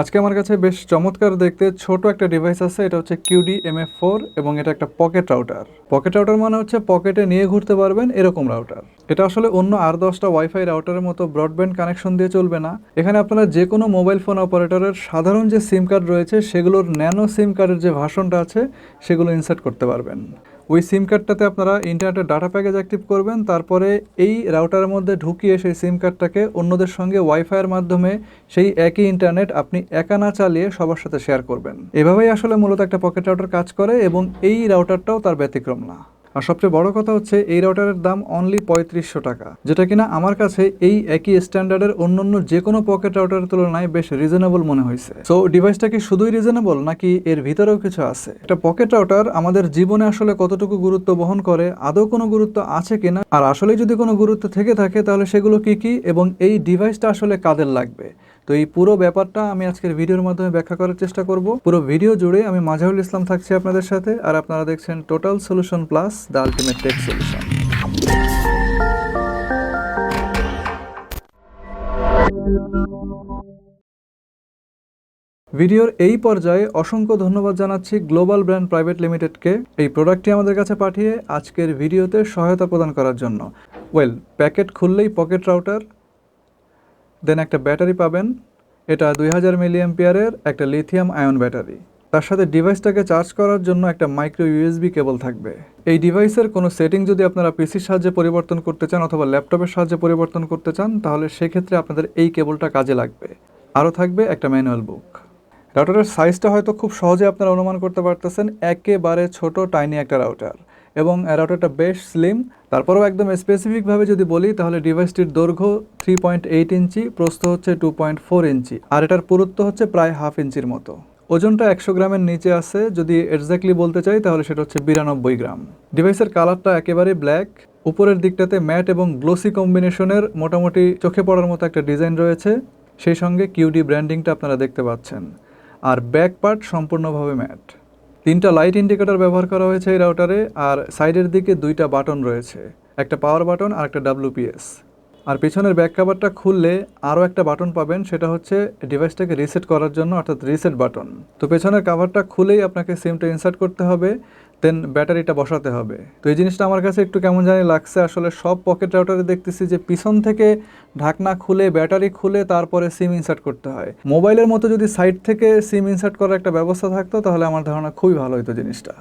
আজকে আমার কাছে বেশ চমৎকার দেখতে ছোট একটা ডিভাইস আছে। এটা হচ্ছে Cudy MF4 এবং এটা একটা পকেট রাউটার। পকেট রাউটার মানে হচ্ছে পকেটে নিয়ে ঘুরতে পারবেন এরকম রাউটার। এটা আসলে অন্য আর 10টা ওয়াইফাই রাউটারের মতো ব্রডব্যান্ড কানেকশন দিয়ে চলবে না। এখানে আপনারা যে কোনো মোবাইল ফোন অপারেটরের সাধারণ যে সিম কার্ড রয়েছে সেগুলোর ন্যানো সিম কার্ডের যে ভার্সনটা আছে সেগুলো ইনসার্ট করতে পারবেন। ওই সিম কার্ডটাতে আপনারা ইন্টারনেটের ডাটা প্যাকেজ অ্যাক্টিভ করবেন, তারপরে এই রাউটারের মধ্যে ঢুকিয়ে সেই সিম কার্ডটাকে অন্যদের সঙ্গে ওয়াইফাইয়ের মাধ্যমে সেই একই ইন্টারনেট আপনি একা না চালিয়ে সবার সাথে শেয়ার করবেন। এভাবেই আসলে মূলত একটা পকেট রাউটার কাজ করে এবং এই রাউটারটাও তার ব্যতিক্রম না। আর সবচেয়ে বড় কথা হচ্ছে এই রাউটারের দাম অনলি 3500 টাকা, যেটা কিনা আমার কাছে এই একই স্ট্যান্ডার্ডের অন্যান্য যে কোনো পকেট রাউটারের তুলনায় বেশ রিজনেবল মনে হয়েছে। সো ডিভাইসটা কি শুধুই রিজনেবল নাকি এর ভিতরেও কিছু আছে? একটা পকেট রাউটার আমাদের জীবনে আসলে কতটুকু গুরুত্ব বহন করে, আদৌ কোনো গুরুত্ব আছে কিনা, আর আসলে যদি কোনো গুরুত্ব থেকে থাকে তাহলে সেগুলো কি কি এবং এই ডিভাইসটা আসলে কাদের লাগবে, তো এই পুরো ব্যাপারটা আমি আজকের ভিডিওর মাধ্যমে ব্যাখ্যা করার চেষ্টা করব। পুরো ভিডিও জুড়ে আমি মাঝারুল ইসলাম থাকছি আপনাদের সাথে, আর আপনারা দেখছেন total solution plus the ultimate tech solution. ভিডিওর এই পর্যায়ে অসংখ্য ধন্যবাদ জানাচ্ছি গ্লোবাল ব্র্যান্ড প্রাইভেট লিমিটেডকে এই প্রোডাক্টটি আমাদের কাছে পাঠিয়ে আজকের ভিডিওতে সহায়তা প্রদান করার জন্য। প্যাকেট খুললেই পকেট রাউটার, দেন একটা ব্যাটারি পাবেন। এটা 2000 মিলিঅ্যাম্পিয়ারের একটা লিথিয়াম আয়ন ব্যাটারি। তার সাথে ডিভাইসটাকে চার্জ করার জন্য একটা মাইক্রো ইউএসবি কেবল থাকবে। এই ডিভাইসের কোনো সেটিং যদি আপনারা পিসির সাহায্যে পরিবর্তন করতে চান অথবা ল্যাপটপের সাহায্যে পরিবর্তন করতে চান তাহলে সেক্ষেত্রে আপনাদের এই কেবলটা কাজে লাগবে। আরও থাকবে একটা ম্যানুয়াল বুক। রাউটারের সাইজটা হয়তো খুব সহজে আপনারা অনুমান করতে পারতেছেন, একেবারে ছোট টাইনি একটা রাউটার, এবং রাউটারটা বেশ স্লিম। তারপরেও একদম স্পেসিফিকভাবে যদি বলি তাহলে ডিভাইসটির দৈর্ঘ্য 3.8 ইঞ্চি, প্রস্থ হচ্ছে 2.4 ইঞ্চি, আর এটার পুরুত্ব হচ্ছে প্রায় 1/2 ইঞ্চির মতো। ওজনটা 100 গ্রামের নিচে আছে, যদি এক্স্যাক্টলি বলতে চাই তাহলে সেটা হচ্ছে 92 গ্রাম। ডিভাইসের কালারটা একেবারে ব্ল্যাক, উপরের দিকটাতে ম্যাট এবং গ্লোসি কম্বিনেশনের মোটামুটি চোখে পড়ার মতো একটা ডিজাইন রয়েছে, সেই সঙ্গে কিউডি ব্র্যান্ডিংটা আপনারা দেখতে পাচ্ছেন। আর ব্যাক পার্ট সম্পূর্ণভাবে ম্যাট। 3টা লাইট ইন্ডিকেটর ব্যবহার করা হয়েছে এই রাউটারে, আর সাইডের দিকে 2টা বাটন রয়েছে, একটা পাওয়ার বাটন আর একটা WPS। আর পিছনের ব্যাক কাভারটা খুললে আরও একটা বাটন পাবেন, সেটা হচ্ছে ডিভাইসটাকে রিসেট করার জন্য, অর্থাৎ রিসেট বাটন। তো পেছনের কাভারটা খুলেই আপনাকে সিমটা ইনসার্ট করতে হবে, দেন ব্যাটারিটা বসাতে হবে। তো এই জিনিসটা আমার কাছে একটু কেমন জানি লাগছে। আসলে সব পকেট রাউটারে দেখতেছি যে পিছন থেকে ঢাকনা খুলে ব্যাটারি খুলে তারপরে সিম ইনসার্ট করতে হয়। মোবাইলের মতো যদি সাইড থেকে সিম ইনসার্ট করার একটা ব্যবস্থা থাকতো তাহলে আমার ধারণা খুবই ভালো হতো জিনিসটা।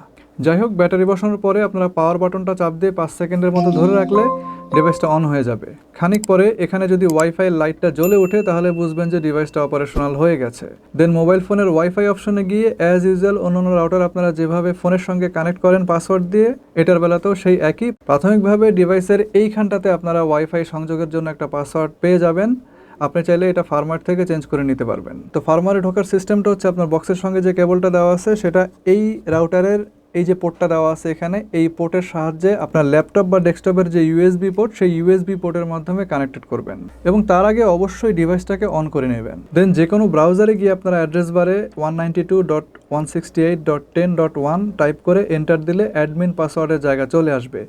যাই হোক, ব্যাটারি বসানোর পরে আপনারা পাওয়ার বাটনটা চাপ দিয়ে 5 সেকেন্ডের মতো ধরে রাখলে ডিভাইসটা অন হয়ে যাবে। খানিক পরে এখানে যদি ওয়াইফাই লাইটটা জ্বলে ওঠে তাহলে বুঝবেন যে ডিভাইসটা অপারেশনাল হয়ে গেছে। দেন মোবাইল ফোনের ওয়াইফাই অপশনে গিয়ে অ্যাজ ইউজুয়াল অন্যান্য রাউটার আপনারা যেভাবে ফোনের সঙ্গে কানেক্ট করেন পাসওয়ার্ড দিয়ে, এটার বেলাতেও সেই একই। প্রাথমিকভাবে ডিভাইসের এইখানটাতে আপনারা ওয়াইফাই সংযোগের জন্য একটা পাসওয়ার্ড পেয়ে যাবেন। আপনি চাইলে এটা ফার্মার থেকে চেঞ্জ করে নিতে পারবেন। তো ফার্মারে ঢোকার সিস্টেমটা হচ্ছে আপনার বক্সের সঙ্গে যে কেবলটা দেওয়া আছে সেটা এই রাউটারের এই যে পোর্টটা দেওয়া আছে এখানে, এই পোর্টের সাহায্যে আপনার ল্যাপটপ বা ডেস্কটপের যে ইউএসবি পোর্ট সেই ইউএসবি পোর্টের মাধ্যমে কানেক্টেড করবেন, এবং তার আগে অবশ্যই ডিভাইসটাকে অন করে নেবেন। দেন যে কোনো ব্রাউজারে গিয়ে আপনারা অ্যাড্রেস বারে 192.168.10.1 টাইপ করে এন্টার দিলে অ্যাডমিন পাসওয়ার্ডের জায়গা চলে আসবে।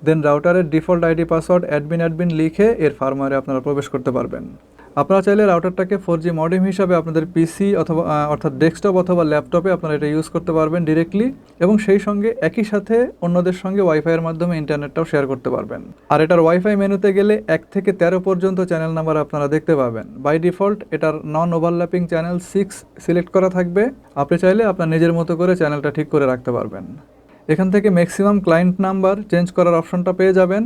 দেন রাউটারের ডিফল্ট আইডি পাসওয়ার্ড অ্যাডমিন লিখে এর ফার্মারে আপনারা প্রবেশ করতে পারবেন। আপনারা চাইলে রাউটারটাকে 4G মডেম হিসাবে আপনাদের পিসি অথবা অর্থাৎ ডেস্কটপ অথবা ল্যাপটপে আপনারা এটা ইউজ করতে পারবেন ডিরেক্টলি, এবং সেই সঙ্গে একই সাথে অন্যদের সঙ্গে ওয়াইফাইয়ের মাধ্যমে ইন্টারনেটটাও শেয়ার করতে পারবেন। আর এটার ওয়াইফাই মেনুতে গেলে 1 থেকে 13 পর্যন্ত চ্যানেল নাম্বার আপনারা দেখতে পাবেন। বাই ডিফল্ট এটার নন ওভারল্যাপিং চ্যানেল 6 সিলেক্ট করা থাকবে। আপনি চাইলে আপনার নিজের মতো করে চ্যানেলটা ঠিক করে রাখতে পারবেন। এখান থেকে ম্যাক্সিমাম ক্লায়েন্ট নাম্বার চেঞ্জ করার অপশনটা পেয়ে যাবেন।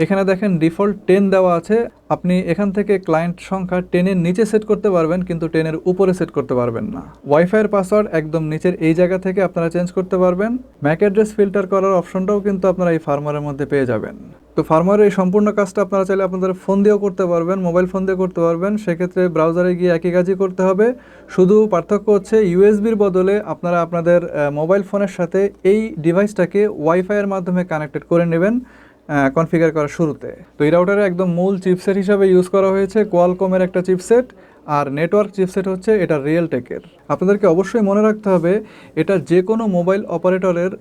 এখানে দেখেন ডিফল্ট 10 দেওয়া আছে, আপনি এখান থেকে ক্লায়েন্ট সংখ্যা 10-এর নিচে সেট করতে পারবেন কিন্তু 10-এর উপরে সেট করতে পারবেন না। ওয়াইফাইয়ের পাসওয়ার্ড একদম নিচের এই জায়গা থেকে আপনারা চেঞ্জ করতে পারবেন। ম্যাক অ্যাড্রেস ফিল্টার করার অপশনটাও কিন্তু আপনারা এই ফার্মারের মধ্যে পেয়ে যাবেন। তো ফার্মারের এই সম্পূর্ণ কাজটা আপনারা চাইলে আপনাদের ফোন দিয়েও করতে পারবেন, মোবাইল ফোন দিয়ে করতে পারবেন। সেক্ষেত্রে ব্রাউজারে গিয়ে একই কাজই করতে হবে, শুধু পার্থক্য হচ্ছে ইউএসবির বদলে আপনারা আপনাদের মোবাইল ফোনের সাথে এই ডিভাইসটাকে ওয়াইফাইয়ের মাধ্যমে কানেক্টেড করে নেবেন কনফিগার করার শুরুতে। তো এই রাউটারে একদম মূল চিপসেট হিসাবে ইউজ করা হয়েছে কোয়ালকমের একটা চিপসেট, আর নেটওয়ার্ক চিপসেট হচ্ছে এটা রিয়েলটেকের। আপনাদেরকে অবশ্যই মনে রাখতে হবে এটা যে কোনো মোবাইল অপারেটরের,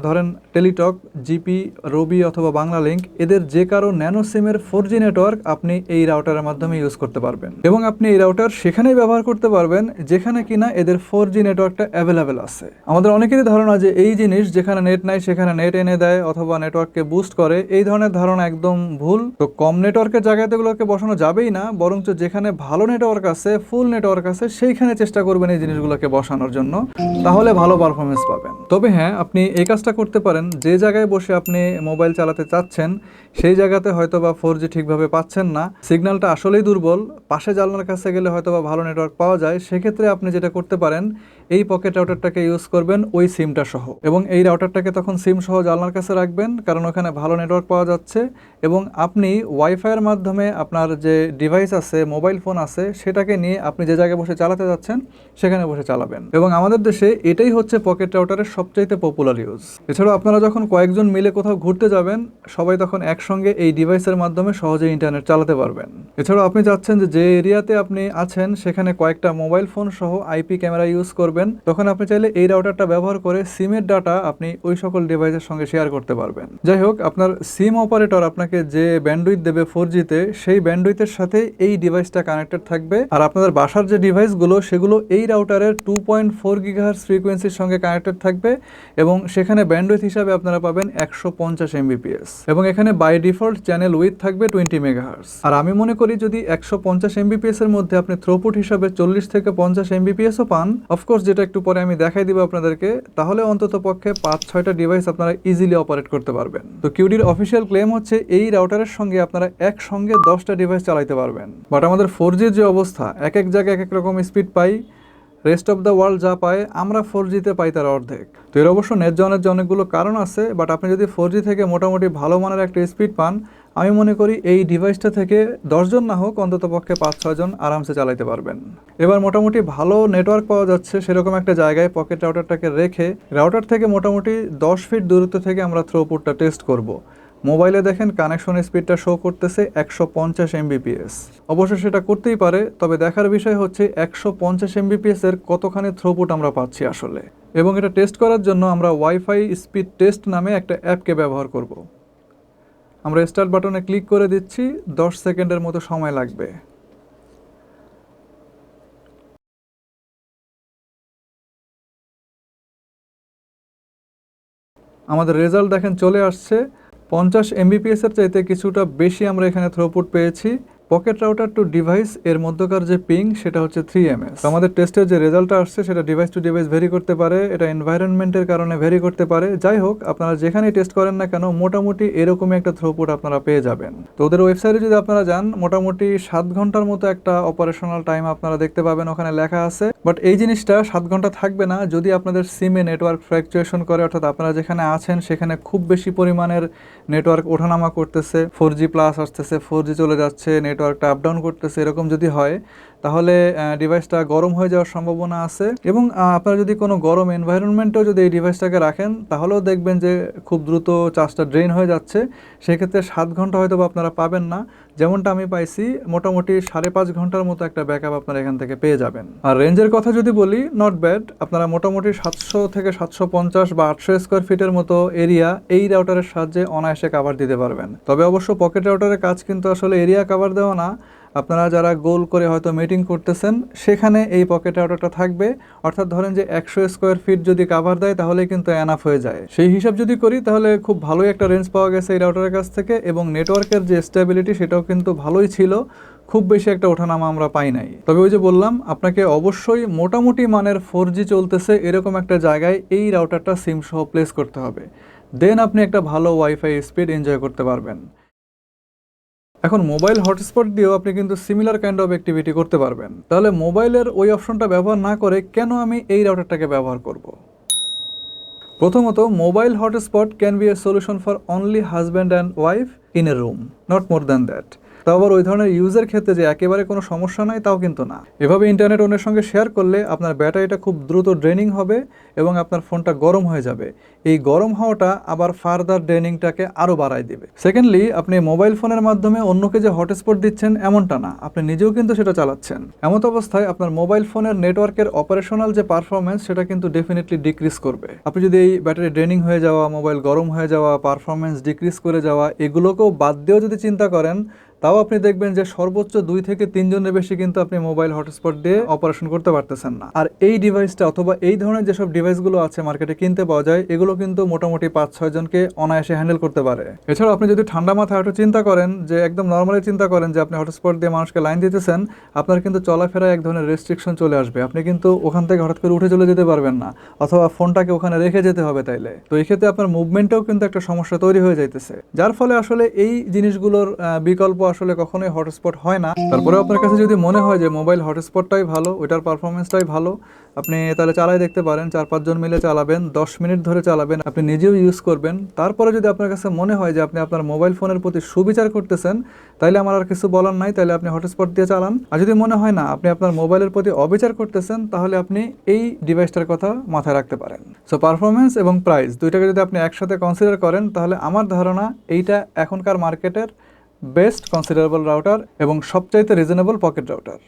ধরেন টেলিটক, জিপি, রবি অথবা বাংলা লিঙ্ক, এদের যে কারো ন্যানো সিমের 4G নেটওয়ার্ক আপনি এই রাউটারের মাধ্যমে ইউজ করতে পারবেন। এবং আপনি এই রাউটার সেখানেই ব্যবহার করতে পারবেন যেখানে কিনা এদের 4G নেটওয়ার্কটা অ্যাভেলেবেল আছে। আমাদের অনেকেরই ধারণা যে এই জিনিস যেখানে নেট নাই সেখানে নেট এনে দেয় অথবা নেটওয়ার্ককে বুস্ট করে, এই ধরনের ধারণা একদম ভুল। তো কম নেটওয়ার্কের জায়গাতে এগুলোকে বসানো যাবেই না, বরঞ্চ যেখানে ভালো নেটওয়ার্ক আছে, ফুল নেটওয়ার্ক আছে, সেইখানে চেষ্টা করবেন এই জিনিসগুলোকে বসানোর জন্য, তাহলে ভালো পারফরমেন্স পাবেন। তবে হ্যাঁ, আপনি এই কাজটা করতে পারেন, যে জায়গায় বসে আপনি মোবাইল চালাতে চাচ্ছেন সেই জায়গাতে হয়তো বা 4G ঠিকভাবে পাচ্ছেন না, সিগন্যালটা আসলেই দুর্বল, পাশে জানলার কাছে গেলে হয়তো বা ভালো নেটওয়ার্ক পাওয়া যায়, সেক্ষেত্রে আপনি যেটা করতে পারেন এই পকেট রাউটারটাকে ইউজ করবেন ওই সিমটা সহ, এবং এই রাউটারটাকে তখন সিম সহ জানলার কাছে রাখবেন, কারণ ওখানে ভালো নেটওয়ার্ক পাওয়া যাচ্ছে, এবং আপনি ওয়াইফাইয়ের মাধ্যমে আপনার যে ডিভাইস আছে, মোবাইল ফোন আছে, সেটাকে নিয়ে আপনি যে জায়গায় বসে চালাতে যাচ্ছেন সেখানে বসে চালাবেন। এবং আমাদের দেশে এটাই হচ্ছে পকেট রাউটারের সবচাইতে পপুলার ইউজ। এছাড়াও আপনারা যখন কয়েকজন মিলে কোথাও ঘুরতে যাবেন, সবাই তখন একসঙ্গে এই ডিভাইসের মাধ্যমে সহজে ইন্টারনেট চালাতে পারবেন। এছাড়াও আপনি চাচ্ছেন যে এরিয়াতে আপনি আছেন সেখানে কয়েকটা মোবাইল ফোন সহ আইপি ক্যামেরা ইউজ করবেন, তখন আপনি চাইলে এই রাউটারটা ব্যবহার করে সিমের ডাটা আপনি ওই সকল ডিভাইসের সঙ্গে শেয়ার করতে পারবেন। যাই হোক, আপনার সিম অপারেটর আপনাকে যে ব্যান্ডউইথ দেবে 4G-তে, সেই ব্যান্ডউইথের সাথে এই ডিভাইসটা কানেক্টেড থাকবে, আর আপনাদের বাসার যে ডিভাইসগুলো সেগুলো এই রাউটারের 2.4 GHz ফ্রিকোয়েন্সির সঙ্গে কানেক্টেড থাকবে, এবং সেখানে ব্যান্ডউইথ হিসাবে আপনারা পাবেন 150 Mbps, এবং এখানে বাই ডিফল্ট চ্যানেল উইথ থাকবে 20 MHz। আর আমি মনে করি যদি 150 Mbps এর মধ্যে আপনি থ্রুপুট হিসাবে 40 থেকে 50 Mbps-ও পান, অফকোর্স যেটা একটু পরে আমি দেখাই দিব আপনাদেরকে, তাহলে অন্তত পক্ষে 5-6টা ডিভাইস আপনারা ইজিলি অপারেট করতে পারবেন। তো কিউডির অফিসিয়াল ক্লেম হচ্ছে এই রাউটারের সঙ্গে আপনারা একসঙ্গে 10টা ডিভাইস চালাতে পারবেন। বাট আমাদের 4G-র যে অবস্থা, এক এক জায়গায় এক এক রকম speed pi, rest of the world যা পায় আমরা 4G-তে পাই তার অর্ধেক। তো এর অবশ্য ন্যায্য অনেক অনেকগুলো কারণ আছে, বাট আপনি যদি 4G থেকে মোটামুটি ভালো মানের একটা স্পিড পান, আমি মনে করি এই ডিভাইসটা থেকে 10 জন না হোক অন্তত পক্ষে 5-6 জন আরামসে চালাতে পারবেন। এবার মোটামুটি ভালো নেটওয়ার্ক পাওয়া যাচ্ছে সেরকম একটা জায়গায় পকেট রাউটারটাকে রেখে রাউটার থেকে মোটামুটি 10 ফিট দূরত্ব থেকে আমরা থ্রুপুটটা টেস্ট করব। মোবাইলে দেখেন কানেকশন স্পিডটা শো করতেছে 150 Mbps। অবশ্য সেটা করতেই পারে, তবে দেখার বিষয় হচ্ছে 150 Mbps এর কতখানি থ্রুপুট আমরা পাচ্ছি আসলে। এবং এটা টেস্ট করার জন্য আমরা ওয়াইফাই স্পিড টেস্ট নামে একটা অ্যাপকে ব্যবহার করব। আমরা স্টার্ট বাটনে ক্লিক করে দিচ্ছি, 10 সেকেন্ডের মতো সময় লাগবে। আমাদের রেজাল্ট দেখেন চলে আসছে, 50 Mbps এর চাইতে কিছুটা বেশি আমরা এখানে থ্রুপুট পেয়েছি। পকেট রাউটার টু ডিভাইস এর মধ্যকার যে পিং সেটা হচ্ছে 3 ms। আমাদের টেস্টের যে রেজাল্টটা আসছে সেটা ডিভাইস টু ডিভাইস ভেরি করতে পারে, এটা এনভায়রনমেন্টের কারণে ভেরি করতে পারে। যাই হোক, আপনারা যেখানেই টেস্ট করেন না কেন মোটামুটি এরকমই একটা থ্রুপুট আপনারা পেয়ে যাবেন। তো ওদের ওয়েবসাইটে যদি আপনারা যান, মোটামুটি 7 ঘন্টার মতো একটা অপারেশনাল টাইম আপনারা দেখতে পাবেন, ওখানে লেখা আছে। বাট এই জিনিসটা 7 ঘন্টা থাকবে না যদি আপনাদের সিমে নেটওয়ার্ক ফ্ল্যাকচুয়েশন করে, অর্থাৎ আপনারা যেখানে আছেন সেখানে খুব বেশি পরিমাণের নেটওয়ার্ক ওঠানামা করতেছে, 4G প্লাস আসতেছে, 4G চলে যাচ্ছে, নেটওয়ার্কটা আপ ডাউন করতেছে, এরকম যদি হয় তাহলে ডিভাইসটা গরম হয়ে যাওয়ার সম্ভাবনা আছে। এবং আপনারা যদি কোনো গরম এনভায়রনমেন্টেও যদি এই ডিভাইসটাকে রাখেন তাহলেও দেখবেন যে খুব দ্রুত চার্জটা ড্রেন হয়ে যাচ্ছে। সেক্ষেত্রে 7 ঘন্টা হয়তো আপনারা পাবেন না, যেমনটা আমি পাইছি মোটামুটি 5.5 ঘন্টার মতো একটা ব্যাকআপ আপনারা এখান থেকে পেয়ে যাবেন। আর রেঞ্জের কথা যদি বলি, নট ব্যাড। আপনারা মোটামুটি 700 থেকে 750 বা 800 স্কোয়ার ফিটের মতো এরিয়া এই রাউটারের সাহায্যে অনায়াসে কাভার দিতে পারবেন। তবে অবশ্য পকেট রাউটারের কাজ কিন্তু আসলে এরিয়া কাভার দেওয়া না, আপনারা যারা গোল করে হয়তো মিটিং করতেছেন সেখানে এই পকেট রাউটারটা থাকবে। অর্থাৎ ধরেন যে 100 স্কোয়ার ফিট যদি কাভার দেয় তাহলে কিন্তু এনাফ হয়ে যায়। সেই হিসাব যদি করি তাহলে খুব ভালোই একটা রেঞ্জ পাওয়া গেছে এই রাউটারের কাছ থেকে, এবং নেটওয়ার্কের যে স্টেবিলিটি সেটাও কিন্তু ভালোই ছিল, খুব বেশি একটা ওঠানামা আমরা পাই নাই। তবে ওই যে বললাম, আপনাকে অবশ্যই মোটামুটি মানের 4G চলতেছে এরকম একটা জায়গায় এই রাউটারটা সিম সহ প্লেস করতে হবে, দেন আপনি একটা ভালো ওয়াইফাই স্পিড এনজয় করতে পারবেন। এখন মোবাইল হটস্পট দিয়েও আপনি কিন্তু সিমিলার কাইন্ড অফ অ্যাক্টিভিটি করতে পারবেন। তাহলে মোবাইলের ওই অপশনটা ব্যবহার না করে কেন আমি এই রাউটারটাকে ব্যবহার করব? প্রথমত, mobile hotspot can B a solution for only husband and wife in a room, not more than that. তাও আবার ওই ধরনের ইউজের ক্ষেত্রে যে একেবারে কোনো সমস্যা নাই তাও কিন্তু না। এভাবে ইন্টারনেট অন্যের সঙ্গে শেয়ার করলে আপনার ব্যাটারিটা খুব দ্রুত ড্রেনিং হবে এবং আপনার ফোনটা গরম হয়ে যাবে। এই গরম হওয়াটা আবার ফার্দার ড্রেনিংটাকে আরও বাড়ায় দিবে। সেকেন্ডলি, আপনি মোবাইল ফোনের মাধ্যমে অন্যকে যে হটস্পট দিচ্ছেন এমনটা না, আপনি নিজেও কিন্তু সেটা চালাচ্ছেন। এমত অবস্থায় আপনার মোবাইল ফোনের নেটওয়ার্কের অপারেশনাল যে পারফরমেন্স সেটা কিন্তু ডেফিনেটলি ডিক্রিজ করবে। আপনি যদি এই ব্যাটারি ড্রেনিং হয়ে যাওয়া, মোবাইল গরম হয়ে যাওয়া, পারফরমেন্স ডিক্রিজ করে যাওয়া এগুলোকেও বাদ দিয়েও যদি চিন্তা করেন, তাও আপনি দেখবেন যে সর্বোচ্চ 2 থেকে 3 জনের বেশি কিন্তু আপনি মোবাইল হটস্পট দিয়ে অপারেশন করতে পারতেছেন না। আর এই ডিভাইসটা অথবা এই ধরনের যেসব ডিভাইসগুলো আছে মার্কেটে কিনতে পাওয়া যায়, এগুলো কিন্তু মোটামুটি 5-6 জনকে অনায়াসে হ্যান্ডেল করতে পারে। এছাড়াও আপনি যদি ঠান্ডা মাথায় একটু চিন্তা করেন, যে একদম নর্মালি চিন্তা করেন যে আপনি হটস্পট দিয়ে মানুষকে লাইন দিতেছেন, আপনার কিন্তু চলাফেরায় এক ধরনের রেস্ট্রিকশন চলে আসবে। আপনি কিন্তু ওখান থেকে হঠাৎ করে উঠে চলে যেতে পারবেন না, অথবা ফোনটাকে ওখানে রেখে যেতে হবে তাইলে। তো এই ক্ষেত্রে আপনার মুভমেন্টেও কিন্তু একটা সমস্যা তৈরি হয়ে যাইতেছে, যার ফলে আসলে এই জিনিসগুলোর বিকল্প আসলে কখনোই হটস্পট হয় না। তারপরে আপনার কাছে যদি মনে হয় যে মোবাইল হটস্পটটাই ভালো, ওইটার পারফরমেন্সটাই ভালো, আপনি তাহলে চালাই দেখতে পারেন। 4-5 জন মিলে চালাবেন, 10 মিনিট ধরে চালাবেন, আপনি নিজেও ইউজ করবেন। তারপরে যদি আপনার কাছে মনে হয় যে আপনি আপনার মোবাইল ফোনের প্রতি সুবিচার করতেছেন, তাইলে আমার আর কিছু বলার নাই, তাহলে আপনি হটস্পট দিয়ে চালান। আর যদি মনে হয় না আপনি আপনার মোবাইলের প্রতি অবিচার করতেছেন, তাহলে আপনি এই ডিভাইসটার কথা মাথায় রাখতে পারেন। সো পারফরমেন্স এবং প্রাইস দুইটাকে যদি আপনি একসাথে কনসিডার করেন, তাহলে আমার ধারণা এইটা এখনকার মার্কেটের বেস্ট কনসিডারেবল রাউটার এবং সবচাইতে রিজনেবল পকেট রাউটার।